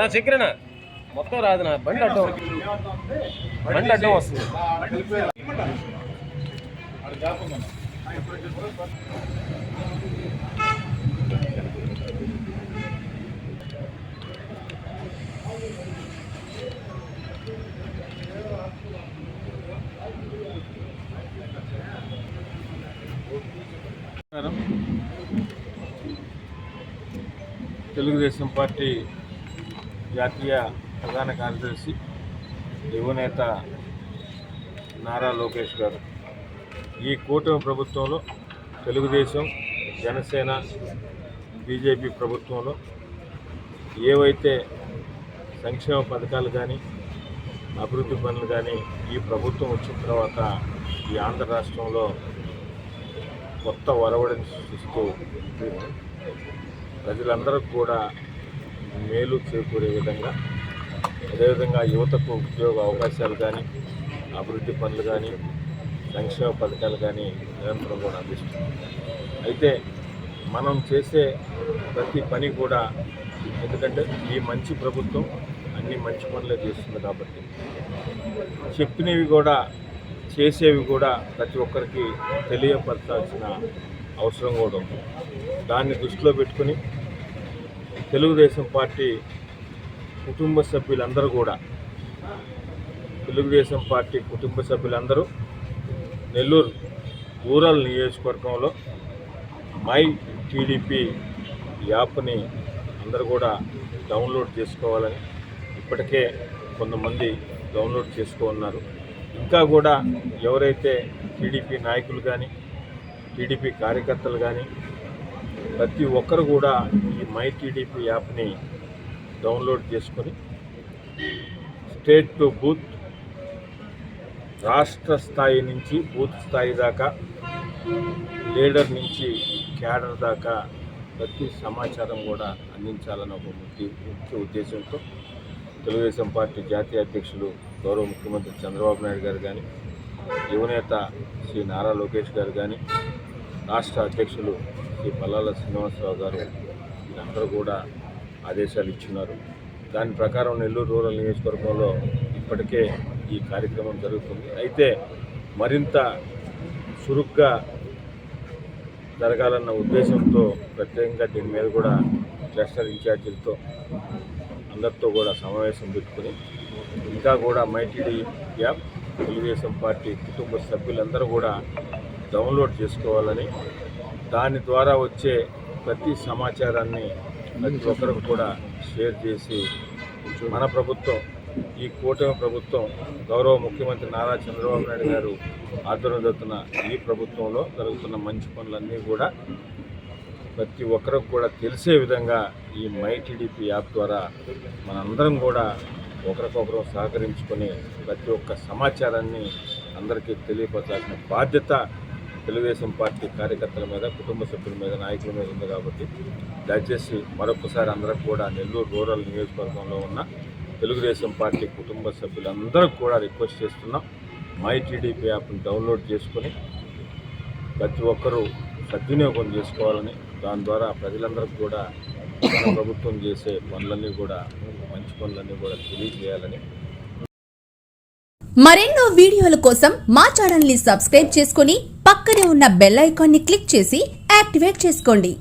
నా చక్కెరనా మొత్తం రాదు నా బండి అడ్డం వస్తుంది. తెలుగుదేశం పార్టీ జాతీయ ప్రధాన కార్యదర్శి యువనేత నారా లోకేష్ గారు ఈ కూటమి ప్రభుత్వంలో తెలుగుదేశం జనసేన బీజేపీ ప్రభుత్వంలో ఏవైతే సంక్షేమ పథకాలు కానీ అభివృద్ధి పనులు కానీ ఈ ప్రభుత్వం వచ్చిన తర్వాత ఈ ఆంధ్ర రాష్ట్రంలో కొత్త ఒరవడిని సృష్టిస్తూ ప్రజలందరూ కూడా మేలు చేకూరే విధంగా, అదేవిధంగా యువతకు ఉద్యోగ అవకాశాలు కానీ అభివృద్ధి పనులు కానీ సంక్షేమ పథకాలు కానీ నిరంతరం కూడా అందిస్తుంది. అయితే మనం చేసే ప్రతి పని కూడా, ఎందుకంటే ఈ మంచి ప్రభుత్వం అన్ని మంచి పనులే చేస్తుంది కాబట్టి చెప్పినవి కూడా చేసేవి కూడా ప్రతి ఒక్కరికి తెలియపరచాల్సిన అవసరం కూడా ఉంది. దాన్ని దృష్టిలో పెట్టుకుని తెలుగుదేశం పార్టీ కుటుంబ సభ్యులందరూ నెల్లూరు రూరల్ నియోజకవర్గంలో మై టీడీపీ యాప్ని అందరూ కూడా డౌన్లోడ్ చేసుకోవాలని ఇప్పటికే కొంతమంది డౌన్లోడ్ చేసుకున్నారు. ఇంకా కూడా ఎవరైతే టీడీపీ నాయకులు కానీ టీడీపీ కార్యకర్తలు కానీ ప్రతి ఒక్కరు కూడా ఈ మై టీడీపీ యాప్ని డౌన్లోడ్ చేసుకొని స్టేట్ టు బూత్, రాష్ట్ర స్థాయి నుంచి బూత్ స్థాయి దాకా, లీడర్ నుంచి క్యాడర్ దాకా ప్రతి సమాచారం కూడా అందించాలని ఒక ముఖ్య ఉద్దేశంతో తెలుగుదేశం పార్టీ జాతీయ అధ్యక్షులు గౌరవ ముఖ్యమంత్రి చంద్రబాబు నాయుడు గారు కానీ, యువనేత శ్రీ నారా లోకేష్ గారు కానీ, రాష్ట్ర అధ్యక్షులు శ్రీ పల్లాల శ్రీనివాసరావు గారు వీళ్ళందరూ కూడా ఆదేశాలు ఇచ్చున్నారు. దాని ప్రకారం నెల్లూరు రూరల్ నియోజకవర్గంలో ఇప్పటికే ఈ కార్యక్రమం జరుగుతుంది. అయితే మరింత చురుగ్గా జరగాలన్న ఉద్దేశంతో ప్రత్యేకంగా దీని మీద కూడా క్లస్టర్ ఇన్ఛార్జీలతో అందరితో కూడా సమావేశం పెట్టుకుని ఇంకా కూడా మైటీడీ యాప్ తెలుగుదేశం పార్టీ కుటుంబ సభ్యులందరూ కూడా డౌన్లోడ్ చేసుకోవాలని, దాని ద్వారా వచ్చే ప్రతి సమాచారాన్ని ప్రతి ఒక్కరికి కూడా షేర్ చేసి మన ప్రభుత్వం, ఈ కూటమి ప్రభుత్వం, గౌరవ ముఖ్యమంత్రి నారా చంద్రబాబు నాయుడు గారు ఆధ్వర్యంలో జరుగుతున్న ఈ ప్రభుత్వంలో జరుగుతున్న మంచి పనులన్నీ కూడా ప్రతి ఒక్కరికి కూడా తెలిసే విధంగా ఈ మై టీడీపీ యాప్ ద్వారా మనందరం కూడా ఒకరికొకరు సహకరించుకొని ప్రతి ఒక్క సమాచారాన్ని అందరికీ తెలియపరచాల్సిన బాధ్యత తెలుగుదేశం పార్టీ కార్యకర్తల మీద, కుటుంబ సభ్యుల మీద, నాయకుల మీద ఉంది. కాబట్టి దయచేసి మరొకసారి అందరికి కూడా నెల్లూరు రూరల్ నియోజకవర్గంలో ఉన్న తెలుగుదేశం పార్టీ కుటుంబ సభ్యులందరికీ కూడా రిక్వెస్ట్ చేస్తున్నాం, మై టీడీపీ యాప్ని డౌన్లోడ్ చేసుకొని ప్రతి ఒక్కరూ సద్వినియోగం చేసుకోవాలని, దాని ద్వారా ప్రజలందరికీ కూడా మన ప్రభుత్వం చేసే పనులన్నీ కూడా మంచి పనులన్నీ కూడా తెలియజేయాలని. మరెన్నో వీడియోల కోసం మా ఛానల్ ని సబ్స్క్రైబ్ చేసుకుని పక్కనే ఉన్న బెల్ ఐకాన్ ని క్లిక్ చేసి యాక్టివేట్ చేసుకోండి.